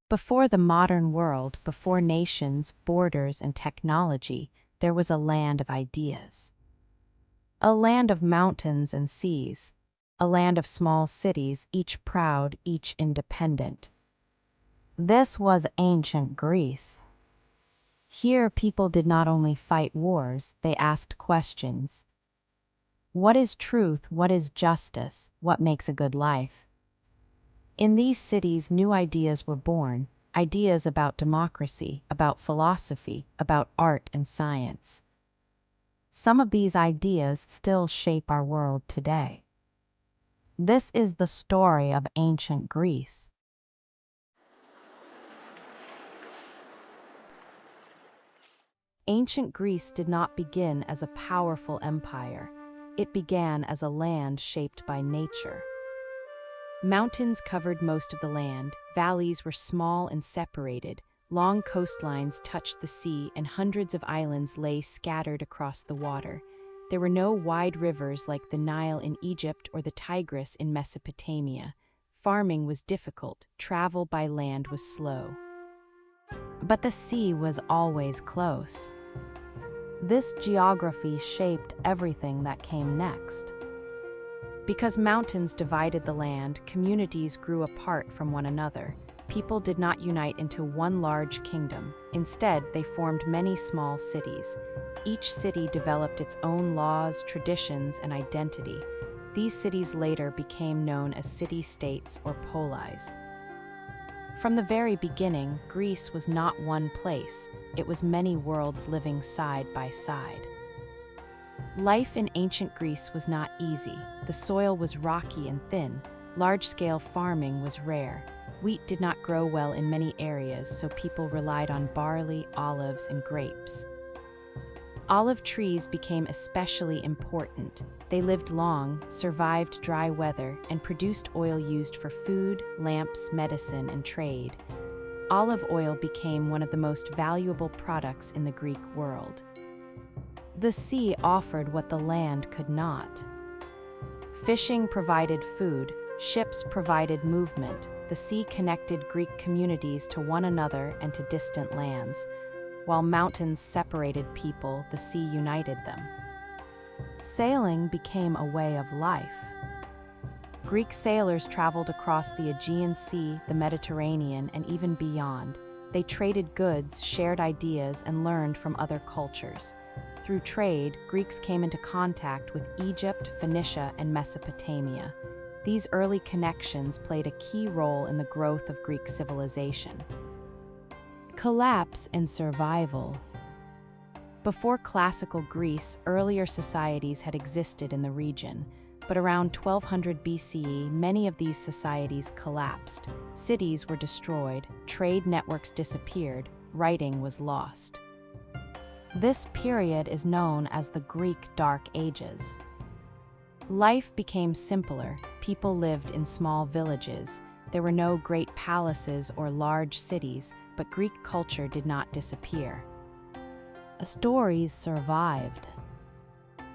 Before the modern world, before nations, borders, and technology, there was a land of ideas. A land of mountains and seas. A land of small cities, each proud, each independent. This was ancient Greece. Here people did not only fight wars, they asked questions. What is truth? What is justice? What makes a good life? In these cities, new ideas were born, ideas about democracy, about philosophy, about art and science. Some of these ideas still shape our world today. This is the story of ancient Greece. Ancient Greece did not begin as a powerful empire. It began as a land shaped by nature. Mountains covered most of the land, valleys were small and separated, long coastlines touched the sea, and hundreds of islands lay scattered across the water. There were no wide rivers like the Nile in Egypt or the Tigris in Mesopotamia. Farming was difficult, travel by land was slow. But the sea was always close. This geography shaped everything that came next. Because mountains divided the land, communities grew apart from one another. People did not unite into one large kingdom. Instead, they formed many small cities. Each city developed its own laws, traditions, and identity. These cities later became known as city-states or polis. From the very beginning, Greece was not one place. It was many worlds living side by side. Life in ancient Greece was not easy. The soil was rocky and thin. Large-scale farming was rare. Wheat did not grow well in many areas, so people relied on barley, olives, and grapes. Olive trees became especially important. They lived long, survived dry weather, and produced oil used for food, lamps, medicine, and trade. Olive oil became one of the most valuable products in the Greek world. The sea offered what the land could not. Fishing provided food, ships provided movement. The sea connected Greek communities to one another and to distant lands. While mountains separated people, the sea united them. Sailing became a way of life. Greek sailors traveled across the Aegean Sea, the Mediterranean, and even beyond. They traded goods, shared ideas, and learned from other cultures. Through trade, Greeks came into contact with Egypt, Phoenicia, and Mesopotamia. These early connections played a key role in the growth of Greek civilization. Collapse and survival. Before classical Greece, earlier societies had existed in the region, but around 1200 BCE, many of these societies collapsed. Cities were destroyed, trade networks disappeared, writing was lost. This period is known as the Greek Dark Ages. Life became simpler. People lived in small villages. There were no great palaces or large cities, but Greek culture did not disappear. Stories survived.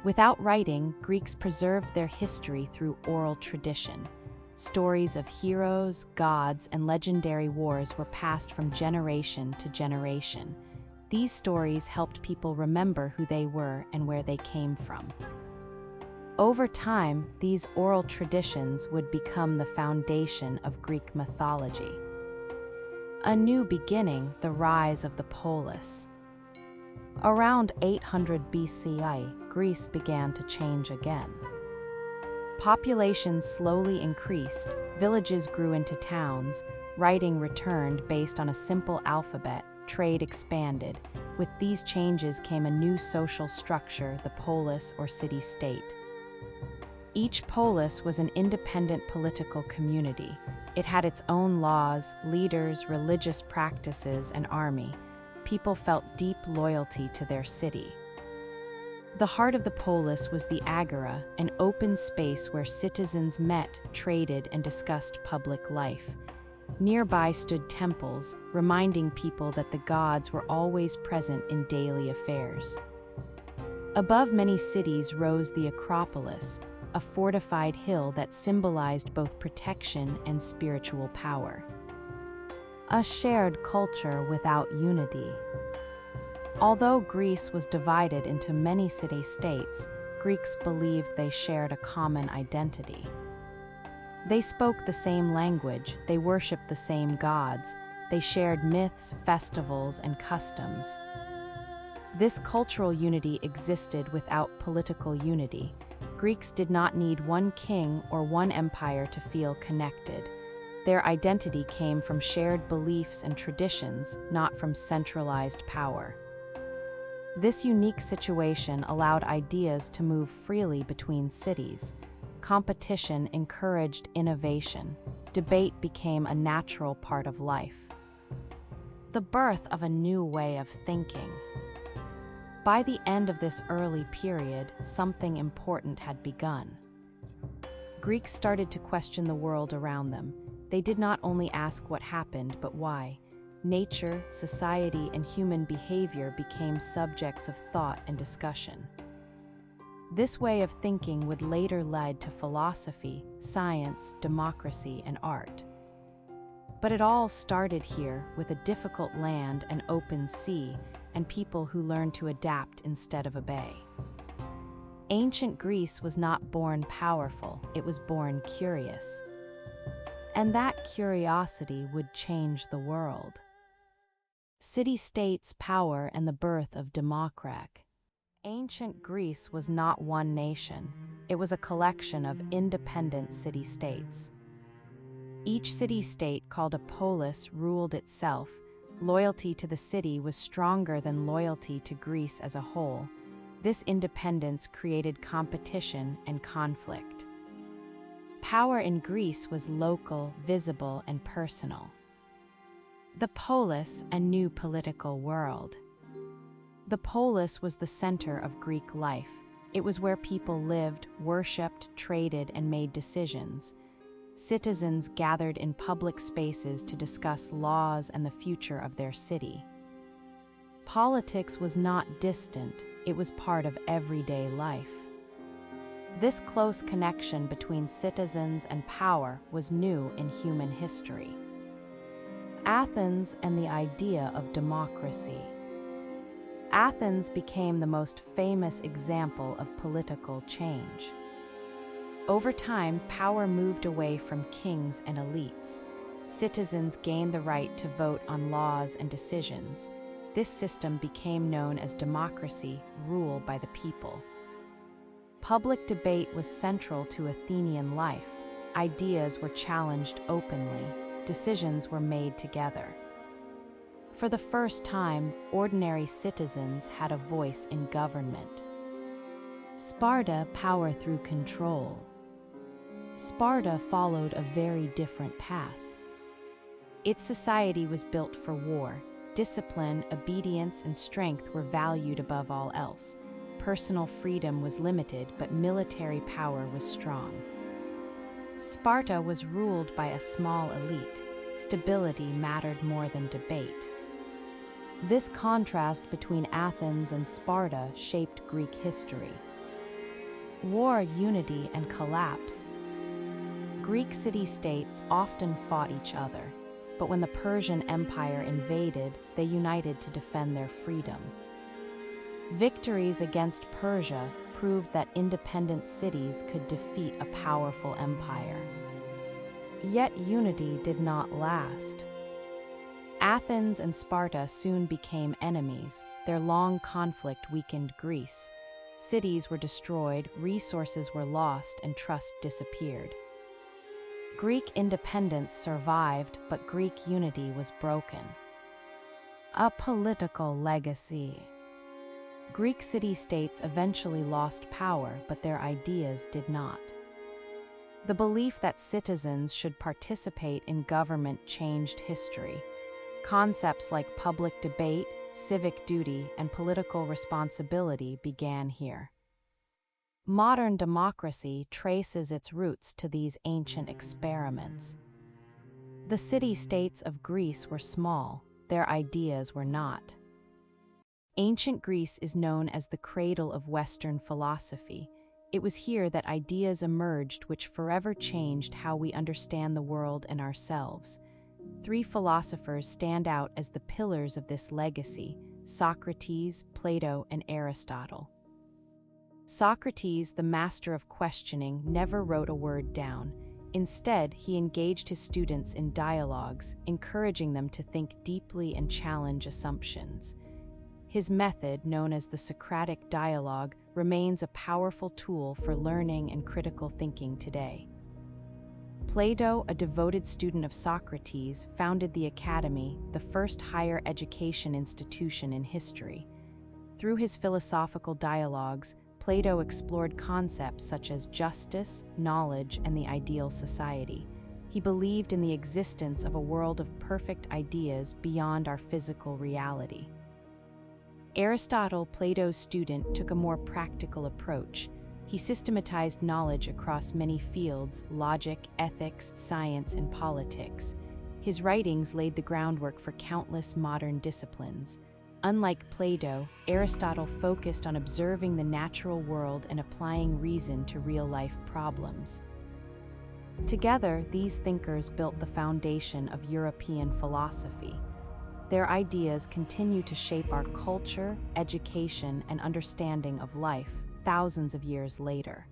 Without writing, Greeks preserved their history through oral tradition. Stories of heroes, gods, and legendary wars were passed from generation to generation. These stories helped people remember who they were and where they came from. Over time, these oral traditions would become the foundation of Greek mythology. A new beginning, the rise of the polis. Around 800 BCE, Greece began to change again. Population slowly increased, villages grew into towns, writing returned based on a simple alphabet, trade expanded. With these changes came a new social structure, the polis or city-state. Each polis was an independent political community. It had its own laws, leaders, religious practices, and army. People felt deep loyalty to their city. The heart of the polis was the agora, an open space where citizens met, traded, and discussed public life. Nearby stood temples, reminding people that the gods were always present in daily affairs. Above many cities rose the Acropolis, a fortified hill that symbolized both protection and spiritual power. A shared culture without unity. Although Greece was divided into many city-states, Greeks believed they shared a common identity. They spoke the same language, they worshipped the same gods, they shared myths, festivals, and customs. This cultural unity existed without political unity. Greeks did not need one king or one empire to feel connected. Their identity came from shared beliefs and traditions, not from centralized power. This unique situation allowed ideas to move freely between cities. Competition encouraged innovation. Debate became a natural part of life. The birth of a new way of thinking. By the end of this early period, something important had begun. Greeks started to question the world around them. They did not only ask what happened, but why. Nature, society, and human behavior became subjects of thought and discussion. This way of thinking would later lead to philosophy, science, democracy, and art. But it all started here, with a difficult land, an open sea, and people who learned to adapt instead of obey. Ancient Greece was not born powerful, it was born curious. And that curiosity would change the world. City-states, power, and the birth of democracy. Ancient Greece was not one nation, it was a collection of independent city-states. Each city-state, called a polis, ruled itself. Loyalty to the city was stronger than loyalty to Greece as a whole. This independence created competition and conflict. Power in Greece was local, visible, and personal. The polis, a new political world. The polis was the center of Greek life. It was where people lived, worshipped, traded, and made decisions. Citizens gathered in public spaces to discuss laws and the future of their city. Politics was not distant, it was part of everyday life. This close connection between citizens and power was new in human history. Athens and the idea of democracy. Athens became the most famous example of political change. Over time, power moved away from kings and elites. Citizens gained the right to vote on laws and decisions. This system became known as democracy, rule by the people. Public debate was central to Athenian life. Ideas were challenged openly. Decisions were made together. For the first time, ordinary citizens had a voice in government. Sparta, power through control. Sparta followed a very different path. Its society was built for war. Discipline, obedience, and strength were valued above all else. Personal freedom was limited, but military power was strong. Sparta was ruled by a small elite. Stability mattered more than debate. This contrast between Athens and Sparta shaped Greek history. War, unity, and collapse. Greek city-states often fought each other, but when the Persian Empire invaded, they united to defend their freedom. Victories against Persia proved that independent cities could defeat a powerful empire. Yet unity did not last. Athens and Sparta soon became enemies. Their long conflict weakened Greece. Cities were destroyed, resources were lost, and trust disappeared. Greek independence survived, but Greek unity was broken. A political legacy. Greek city-states eventually lost power, but their ideas did not. The belief that citizens should participate in government changed history. Concepts like public debate, civic duty, and political responsibility began here. Modern democracy traces its roots to these ancient experiments. The city-states of Greece were small, their ideas were not. Ancient Greece is known as the cradle of Western philosophy. It was here that ideas emerged which forever changed how we understand the world and ourselves. Three philosophers stand out as the pillars of this legacy: Socrates, Plato, and Aristotle. Socrates, the master of questioning, never wrote a word down. Instead, he engaged his students in dialogues, encouraging them to think deeply and challenge assumptions. His method, known as the Socratic dialogue, remains a powerful tool for learning and critical thinking today. Plato, a devoted student of Socrates, founded the Academy, the first higher education institution in history. Through his philosophical dialogues, Plato explored concepts such as justice, knowledge, and the ideal society. He believed in the existence of a world of perfect ideas beyond our physical reality. Aristotle, Plato's student, took a more practical approach. He systematized knowledge across many fields: logic, ethics, science, and politics. His writings laid the groundwork for countless modern disciplines. Unlike Plato, Aristotle focused on observing the natural world and applying reason to real-life problems. Together, these thinkers built the foundation of European philosophy. Their ideas continue to shape our culture, education, and understanding of life thousands of years later.